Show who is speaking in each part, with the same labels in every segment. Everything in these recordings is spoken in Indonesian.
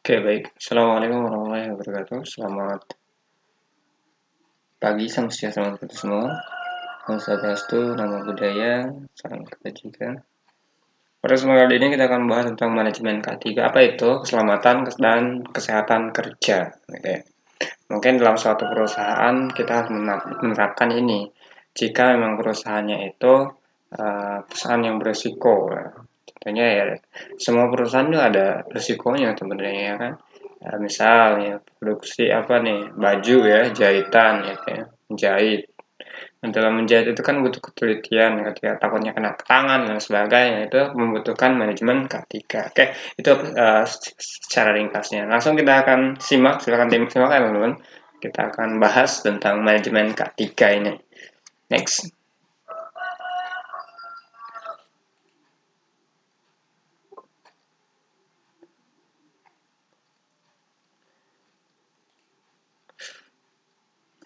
Speaker 1: Oke, baik. Assalamualaikum warahmatullahi wabarakatuh. Selamat pagi, salam sejahtera untuk kita semua. Namo Swastiastu, Namo Buddhaya, salam kebajikan. Pada kesempatan kali ini kita akan membahas tentang manajemen K3. Apa itu? Keselamatan dan kesehatan kerja. Oke. Mungkin dalam suatu perusahaan kita harus menerapkan ini. Jika memang perusahaannya itu perusahaan yang berisiko. Contohnya ya, semua perusahaan itu ada risikonya sebenarnya ya kan. Misalnya produksi apa nih, baju ya, jahitan ya kayak menjahit. Nah, dalam menjahit itu kan butuh ketelitian, ketika takutnya kena tangan dan sebagainya, itu membutuhkan manajemen K3. Oke, itu secara ringkasnya. Langsung kita akan simak, silakan simak ya teman-teman. Kita akan bahas tentang manajemen K3 ini. Next.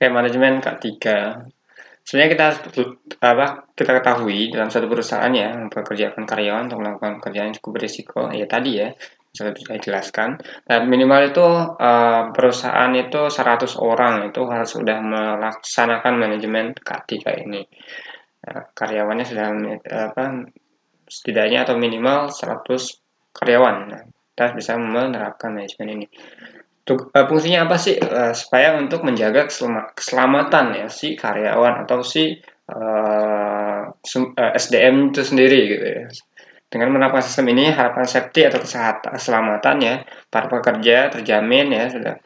Speaker 1: Oke, manajemen K3. Sebenarnya kita ketahui dalam satu perusahaan ya mempekerjakan karyawan untuk melakukan pekerjaan yang cukup berisiko ya tadi ya saya jelaskan dan minimal itu perusahaan itu 100 orang itu harus sudah melaksanakan manajemen K3 ini. Karyawannya sudah setidaknya atau minimal 100 karyawan. Nah, kita bisa menerapkan manajemen ini. Fungsinya apa sih? Supaya untuk menjaga keselamatan ya si karyawan atau si SDM itu sendiri gitu ya. Dengan menerapkan sistem ini harapan safety atau keselamatan ya para pekerja terjamin ya sudah.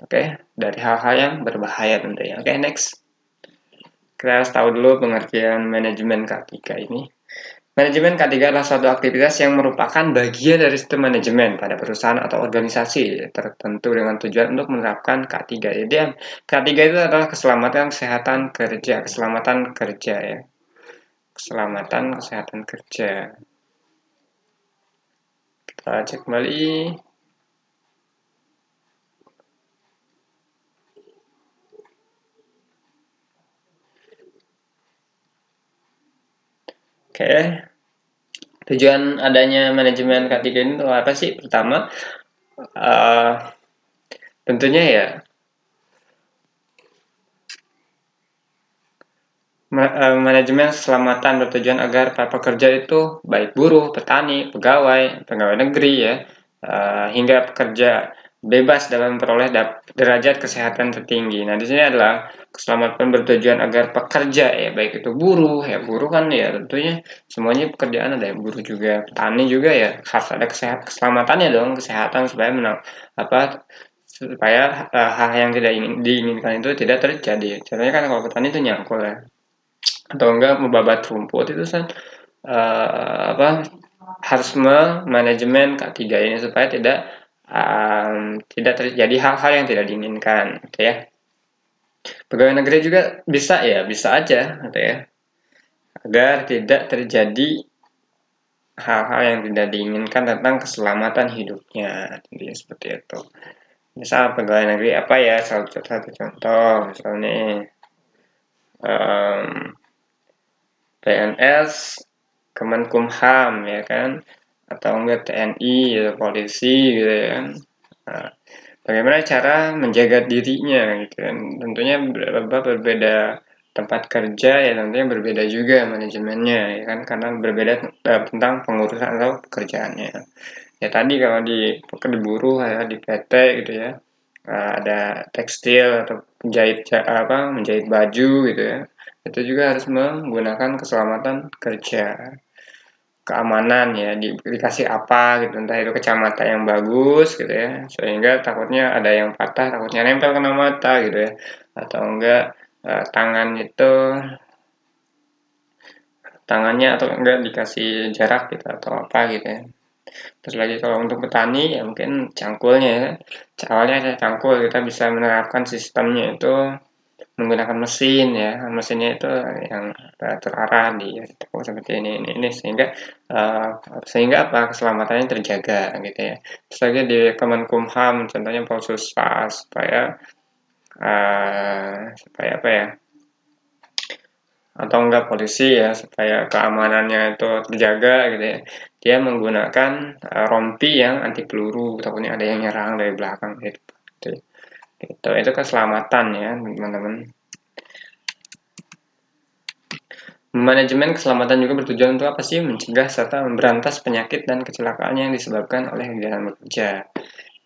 Speaker 1: Oke, dari hal-hal yang berbahaya tentunya. Oke, next. Kita harus tahu dulu pengertian manajemen K3 ini. Manajemen K3 adalah suatu aktivitas yang merupakan bagian dari sistem manajemen pada perusahaan atau organisasi tertentu dengan tujuan untuk menerapkan K3. Jadi K3 itu adalah keselamatan kesehatan kerja, keselamatan kerja ya. Keselamatan kesehatan kerja. Kita cek kembali. Oke. Tujuan adanya manajemen K3 ini apa sih? Pertama, tentunya ya manajemen keselamatan bertujuan agar para pekerja itu baik buruh, petani, pegawai negeri ya, hingga pekerja bebas dalam memperoleh derajat kesehatan tertinggi. Nah, di sini adalah keselamatan bertujuan agar pekerja ya, baik itu buruh ya, buruh kan ya tentunya semuanya pekerjaan ada yang buruh juga, petani juga ya harus ada keselamatannya dong, kesehatan supaya supaya hal yang tidak diinginkan itu tidak terjadi. Contohnya kan kalau petani itu nyangkul ya atau enggak membabat rumput itu kan harus manajemen K3 ini supaya tidak terjadi hal-hal yang tidak diinginkan gitu ya. Pegawai negeri juga bisa aja gitu ya. Agar tidak terjadi hal-hal yang tidak diinginkan tentang keselamatan hidupnya. Jadi seperti itu. Misal pegawai negeri apa ya, satu contoh misalnya PNS, Kemenkumham ya kan, atau enggak TNI ya, polisi gitu ya kan. Nah, bagaimana cara menjaga dirinya gitu kan. Tentunya berbeda tempat kerja ya tentunya berbeda juga manajemennya ya kan karena berbeda tentang pengurusan atau pekerjaannya. Ya tadi kalau di buruh ya di PT gitu ya. Ada tekstil atau menjahit baju gitu ya. Itu juga harus menggunakan keselamatan kerja, keamanan ya, dikasih apa gitu, entah itu kacamata yang bagus gitu ya, sehingga takutnya ada yang patah, takutnya nempel kena mata gitu ya, atau enggak tangannya atau enggak dikasih jarak gitu atau apa gitu ya. Terus lagi kalau untuk petani ya mungkin cangkulnya ya, awalnya ada cangkul kita bisa menerapkan sistemnya itu menggunakan mesin ya, mesinnya itu yang terarah di seperti ini sehingga apa keselamatannya terjaga gitu ya. Terus lagi di Kemenkumham contohnya Polsuspas supaya apa ya, atau enggak polisi ya supaya keamanannya itu terjaga gitu ya. dia menggunakan rompi yang anti peluru, takutnya ada yang nyerang dari belakang gitu. Itu keselamatan ya teman-teman. Manajemen keselamatan juga bertujuan untuk apa sih? Mencegah serta memberantas penyakit dan kecelakaan yang disebabkan oleh kegiatan bekerja.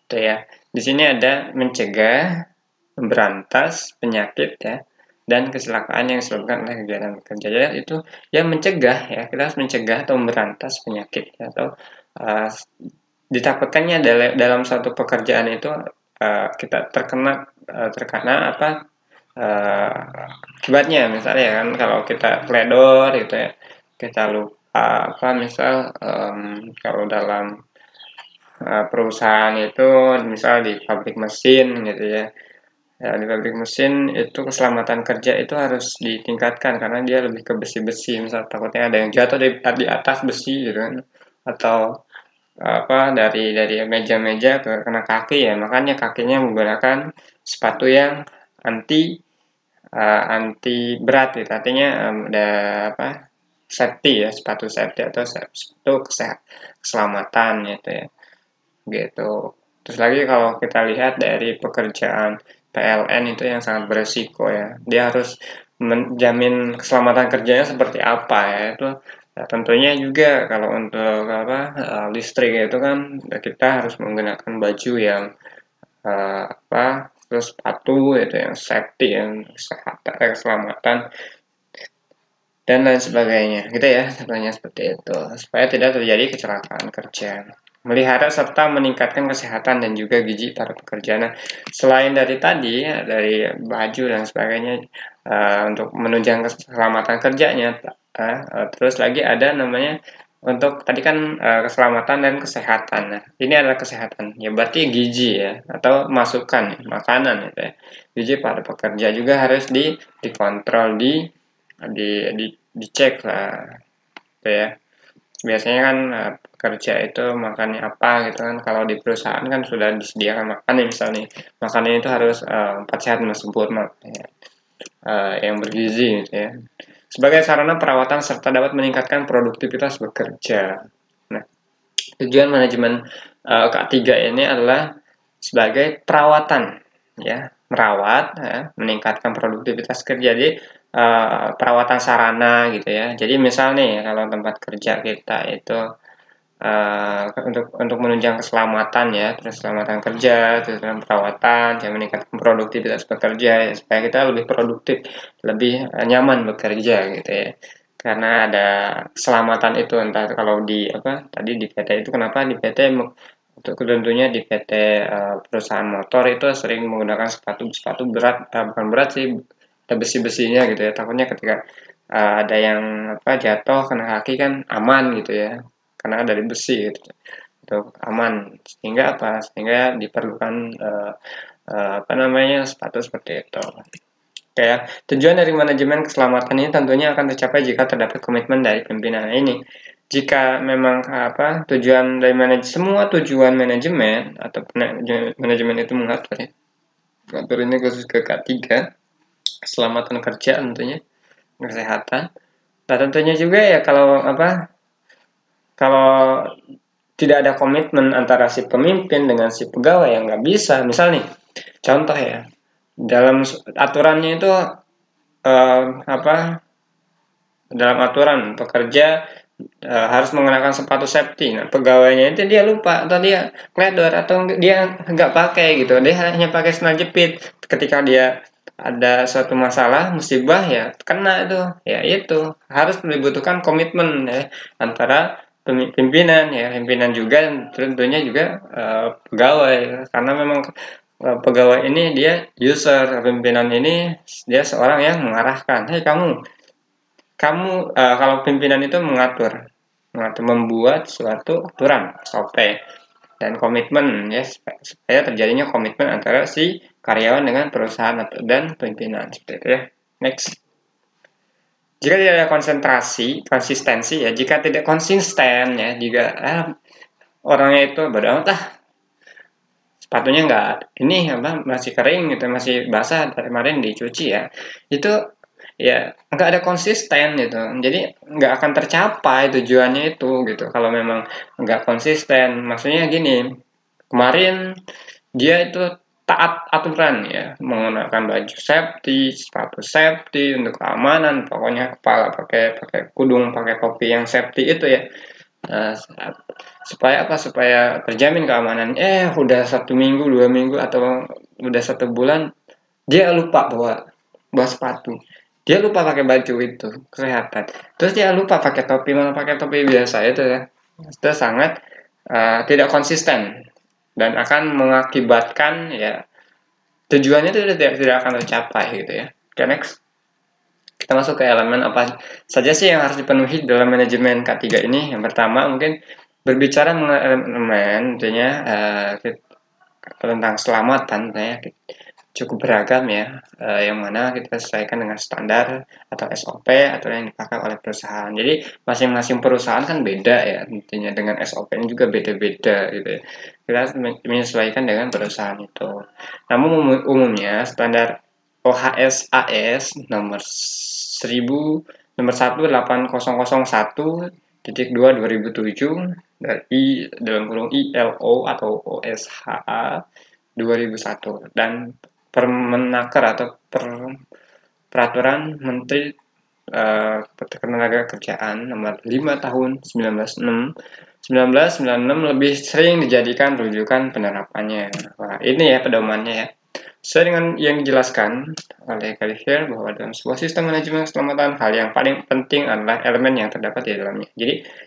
Speaker 1: Itu ya. Di sini ada mencegah, memberantas penyakit ya, dan kecelakaan yang disebabkan oleh kegiatan bekerja. Jadi itu yang mencegah ya, kita harus mencegah atau memberantas penyakit ya, atau ditakutkannya dalam suatu pekerjaan itu kita terkena apa akibatnya, misalnya kan kalau kita teledor gitu ya, kita lupa apa, misal kalau dalam perusahaan itu misal di pabrik mesin gitu ya, di pabrik mesin itu keselamatan kerja itu harus ditingkatkan karena dia lebih ke besi-besi, misal takutnya ada yang jatuh di atas besi gitu kan, atau apa dari meja-meja kena kaki ya, makanya kakinya menggunakan sepatu yang anti berat gitu, artinya ada apa, safety ya, sepatu safety atau sepatu keselamatan gitu ya, gitu. Terus lagi kalau kita lihat dari pekerjaan PLN itu yang sangat beresiko ya, dia harus menjamin keselamatan kerjanya seperti apa ya, itu ya, tentunya juga kalau untuk apa listrik itu kan kita harus menggunakan baju yang apa, terus sepatu itu yang safety, yang kesehatan, keselamatan dan lain sebagainya gitu ya, contohnya seperti itu supaya tidak terjadi kecelakaan kerja. Melihara serta meningkatkan kesehatan dan juga gizi para pekerja. Nah, selain dari tadi dari baju dan sebagainya untuk menunjang keselamatan kerjanya, terus lagi ada namanya untuk tadi kan keselamatan dan kesehatan. Nah, ini adalah kesehatan. Ya berarti gizi ya, atau masukan ya, makanan gitu ya. Gizi para pekerja juga harus dikontrol, dicek lah gitu ya. Biasanya kan pekerja itu makannya apa gitu kan, kalau di perusahaan kan sudah disediakan makan nih, misalnya makannya itu harus 4 sehat dan sempurna ya, yang bergizi gitu ya, sebagai sarana perawatan serta dapat meningkatkan produktivitas bekerja. Nah, tujuan manajemen K3 ini adalah sebagai perawatan ya, merawat ya, meningkatkan produktivitas kerja. Jadi perawatan sarana gitu ya. Jadi misal nih kalau tempat kerja kita itu untuk menunjang keselamatan ya, terus keselamatan kerja, terus perawatan, yang meningkatkan produktivitas bekerja ya, supaya kita lebih produktif, lebih nyaman bekerja gitu ya. Karena ada keselamatan itu, entah kalau di apa tadi di PT itu, kenapa di PT untuk tentunya di PT perusahaan motor itu sering menggunakan sepatu berat, bukan berat sih, ada besi-besinya gitu ya, takutnya ketika ada yang apa jatuh kena kaki kan aman gitu ya, karena dari besi gitu, itu aman, sehingga diperlukan apa namanya sepatu seperti itu. Oke ya, tujuan dari manajemen keselamatan ini tentunya akan tercapai jika terdapat komitmen dari pimpinan. Ini jika memang apa tujuan dari semua tujuan manajemen atau manajemen itu mengatur ya, mengatur ini khusus ke K3, keselamatan kerja tentunya, kesehatan. Nah tentunya juga ya kalau apa, kalau tidak ada komitmen antara si pemimpin dengan si pegawai yang nggak bisa, misal nih contoh ya, dalam aturannya itu apa, dalam aturan pekerja harus mengenakan sepatu safety. Nah, pegawainya itu dia lupa atau dia kledor atau dia nggak pakai gitu, dia hanya pakai sandal jepit. Ketika dia ada suatu masalah musibah ya kena itu, ya itu harus dibutuhkan komitmen ya antara pimpinan ya, pimpinan juga dan tentunya juga pegawai, karena memang pegawai ini dia user, pimpinan ini dia seorang yang mengarahkan, hei kamu kalau pimpinan itu mengatur membuat suatu aturan SOP dan komitmen ya, supaya terjadinya komitmen antara si karyawan dengan perusahaan dan pimpinan seperti itu ya. Next, jika tidak ada konsistensi ya, jika tidak konsisten ya, jika orangnya itu bodo amat sepatunya nggak ini apa masih kering gitu, masih basah dari kemarin dicuci ya, ya nggak ada konsisten gitu. Jadi nggak akan tercapai tujuannya itu gitu. Kalau memang nggak konsisten, maksudnya gini, kemarin dia itu taat aturan ya, menggunakan baju safety, sepatu safety untuk keamanan, pokoknya kepala pakai pakai kudung, pakai topi yang safety itu ya. Nah, supaya apa? Supaya terjamin keamanan. Udah 1 minggu, 2 minggu, atau udah 1 bulan, dia lupa bawa bawa sepatu. Dia lupa pakai baju itu kesehatan. Terus dia lupa pakai topi, malah pakai topi biasa itu ya. Itu sangat tidak konsisten dan akan mengakibatkan ya tujuannya itu tidak akan tercapai gitu ya. Oke, next. Kita masuk ke elemen apa saja sih yang harus dipenuhi dalam manajemen K3 ini. Yang pertama mungkin berbicara mengenai elemen, tentunya tentang keselamatan, tentunya cukup beragam ya, yang mana kita sesuaikan dengan standar atau SOP atau yang dipakai oleh perusahaan. Jadi masing-masing perusahaan kan beda ya, tentunya dengan SOP ini juga beda-beda gitu ya. Kita menyesuaikan dengan perusahaan itu. Namun umumnya standar OHS AS nomor 18001.2 dari dalam kurung ILO atau OSHA 2001 dan Permenaker atau Peraturan Menteri Ketenagakerjaan nomor 5 tahun 1996 lebih sering dijadikan rujukan penerapannya. Wah, ini ya pedomannya ya. Sesuai dengan yang dijelaskan oleh Kalifier bahwa dalam sebuah sistem manajemen keselamatan, hal yang paling penting adalah elemen yang terdapat di dalamnya.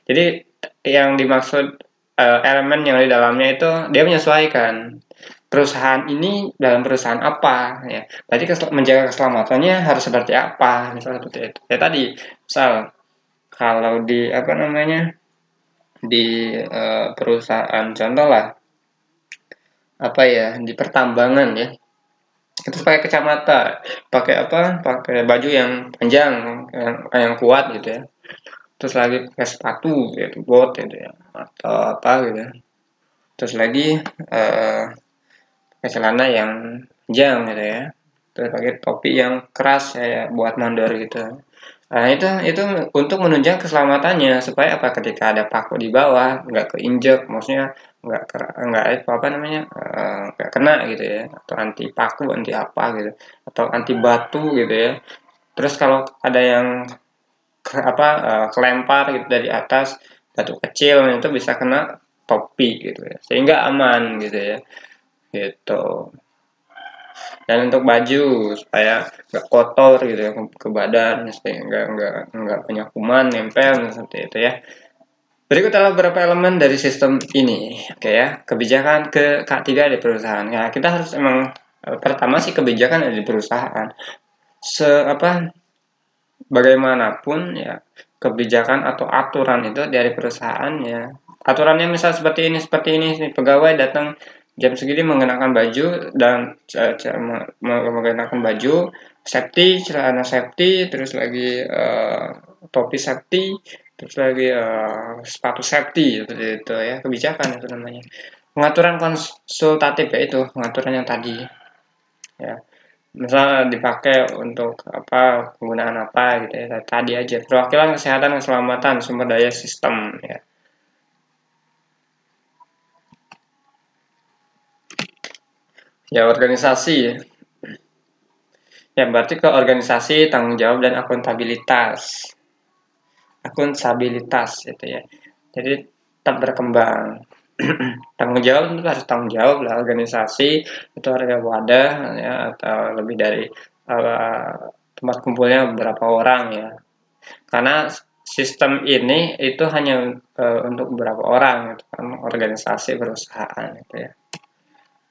Speaker 1: Jadi yang dimaksud elemen yang di dalamnya itu dia menyesuaikan perusahaan ini dalam perusahaan apa ya. Berarti menjaga keselamatannya harus seperti apa, misalnya seperti itu. Ya tadi, misal kalau di apa namanya di perusahaan contoh lah apa ya di pertambangan ya, itu pakai kacamata, pakai apa, pakai baju yang panjang, yang kuat gitu ya, terus lagi pakai sepatu gitu, bot gitu ya, atau apa gitu ya, terus lagi pakai celana yang panjang gitu ya, terus pakai topi yang keras ya buat mandor gitu. Nah, itu untuk menunjang keselamatannya supaya apa, ketika ada paku di bawah nggak keinjek, maksudnya nggak apa namanya nggak kena gitu ya, atau anti paku, anti apa gitu, atau anti batu gitu ya. Terus kalau ada yang kelempar gitu dari atas, batu kecil itu bisa kena topi gitu ya, sehingga aman gitu ya, gitu. Dan untuk baju supaya nggak kotor gitu ya ke badan, sehingga nggak banyak kuman nempel seperti itu ya. Berikut adalah beberapa elemen dari sistem ini. Oke ya, kebijakan ke K3 di perusahaan. Nah, kita harus emang pertama sih kebijakan ada di perusahaan. Bagaimanapun ya, kebijakan atau aturan itu dari perusahaannya. Aturannya misal seperti ini, pegawai datang jam segini mengenakan baju dan menggunakan baju safety, celana safety, terus lagi topi safety, terus lagi sepatu safety, seperti itu ya, kebijakan itu namanya. Pengaturan konsultatif ya, itu pengaturan yang tadi ya, misal dipakai untuk apa, penggunaan apa gitu ya, tadi aja perwakilan kesehatan dan keselamatan sumber daya sistem ya. Ya, organisasi ya, berarti ke organisasi, tanggung jawab dan akuntabilitas itu ya, jadi tetap berkembang. Tanggung jawab itu harus tanggung jawab lah, organisasi itu ada wadah ya, atau lebih dari tempat kumpulnya beberapa orang ya, karena sistem ini itu hanya untuk beberapa orang gitu kan, organisasi perusahaan gitu ya.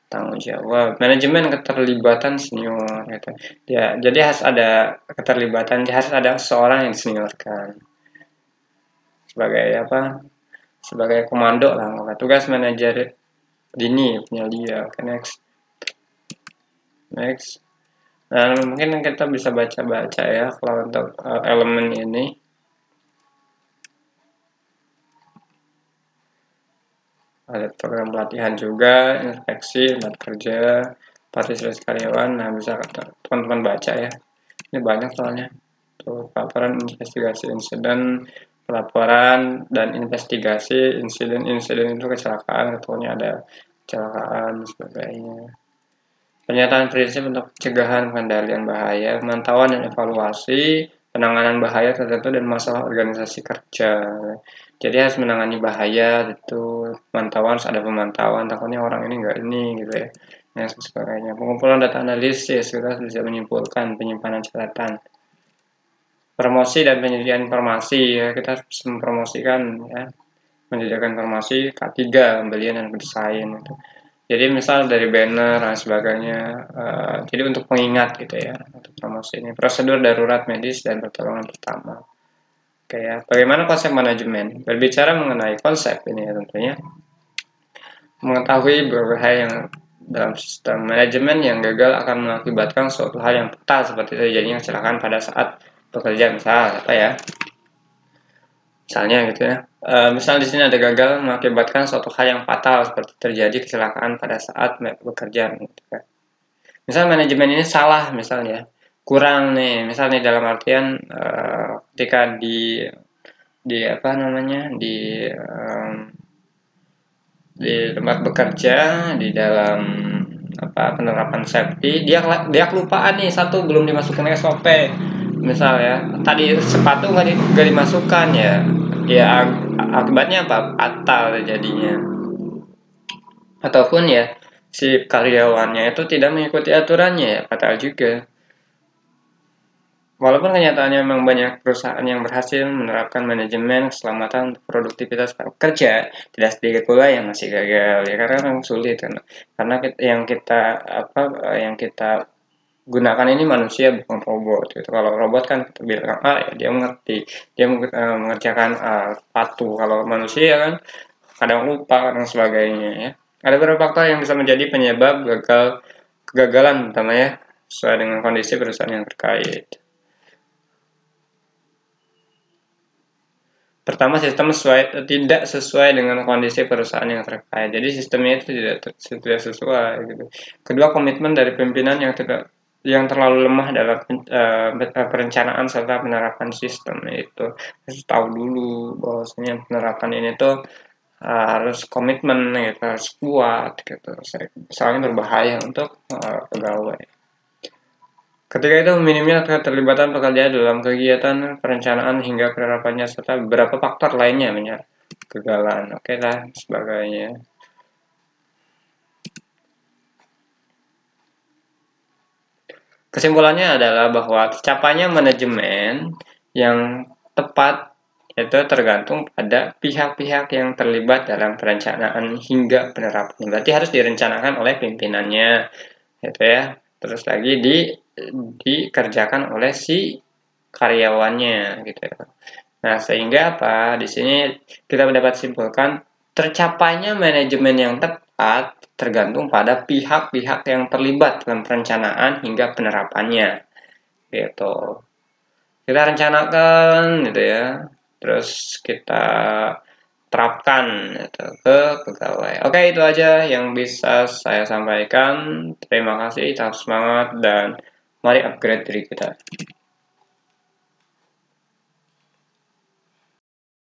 Speaker 1: Tanggung jawab manajemen keterlibatan senior gitu ya, jadi harus ada keterlibatan, harus ada seorang yang diseniorkan sebagai apa, sebagai komando lah, tugas manajer dini punya dia. Oke, next. Nah, mungkin kita bisa baca-baca ya kalau untuk elemen ini. Ada program pelatihan juga, inspeksi, tempat kerja, partisipasi karyawan. Nah, bisa teman-teman baca ya. Ini banyak soalnya. gitu. Pelaporan investigasi insiden, pelaporan dan investigasi insiden itu kecelakaan, contohnya ada kecelakaan dan sebagainya. Pernyataan prinsip untuk pencegahan pengendalian bahaya, pemantauan dan evaluasi, penanganan bahaya tertentu dan masalah organisasi kerja. Jadi harus menangani bahaya itu, pemantauan harus ada pemantauan, takutnya orang ini enggak ini gitu ya. Dan sebagainya. Pengumpulan data analisis, kita bisa menyimpulkan penyimpanan catatan. Promosi dan penyediaan informasi, ya, kita harus mempromosikan ya, menyediakan informasi K3, pembelian dan pendesain itu. Jadi misal dari banner dan sebagainya, jadi untuk pengingat gitu ya, untuk promosi ini. Prosedur darurat medis dan pertolongan pertama. Oke ya, bagaimana konsep manajemen? Berbicara mengenai konsep ini ya tentunya, mengetahui beberapa hal yang dalam sistem manajemen yang gagal akan mengakibatkan suatu hal yang fatal seperti terjadinya kecelakaan pada saat bekerja, misal apa ya? Misalnya gitu ya. Misal di sini ada gagal mengakibatkan suatu hal yang fatal seperti terjadi kecelakaan pada saat bekerja. Gitu kan. Misal manajemen ini salah misalnya, kurang nih, misalnya dalam artian ketika di apa namanya di tempat bekerja, di dalam apa penerapan safety, dia kelupaan nih satu belum dimasukkan SOP. Misal ya, tadi sepatu nggak dimasukkan ya akibatnya apa? Fatal jadinya. Ataupun ya si karyawannya itu tidak mengikuti aturannya ya fatal juga. Walaupun kenyataannya memang banyak perusahaan yang berhasil menerapkan manajemen keselamatan untuk produktivitas kerja, tidak sedikit pula yang masih gagal ya karena memang sulit kan. Karena yang kita gunakan ini manusia bukan robot gitu. Kalau robot kan kita bilang ya dia mengerti, dia mengerjakan patuh. Kalau manusia kan kadang lupa dan sebagainya ya. Ada beberapa faktor yang bisa menjadi penyebab kegagalan pertama ya, sesuai dengan kondisi perusahaan yang terkait. Pertama, sistem tidak sesuai dengan kondisi perusahaan yang terkait. Jadi sistemnya itu tidak sesuai. Gitu. Kedua, komitmen dari pimpinan yang terlalu lemah dalam perencanaan serta penerapan sistem itu. Harus tahu dulu bahwasanya penerapan ini tuh harus komitmen, gitu, harus kuat, gitu. Soalnya berbahaya untuk pegawai. Ketika itu minimnya keterlibatan pekerja dalam kegiatan perencanaan hingga penerapannya serta beberapa faktor lainnya kegagalan. Oke lah sebagainya. Kesimpulannya adalah bahwa tercapainya manajemen yang tepat itu tergantung pada pihak-pihak yang terlibat dalam perencanaan hingga penerapan. Berarti harus direncanakan oleh pimpinannya, gitu ya. Terus lagi dikerjakan oleh si karyawannya, gitu ya. Nah, sehingga apa? Di sini kita dapat simpulkan tercapainya manajemen yang tepat tergantung pada pihak-pihak yang terlibat dalam perencanaan hingga penerapannya. Gitu. Kita rencanakan gitu ya. Terus kita terapkan gitu, ke pegawai. Oke, itu aja yang bisa saya sampaikan. Terima kasih, tetap semangat dan mari upgrade diri kita.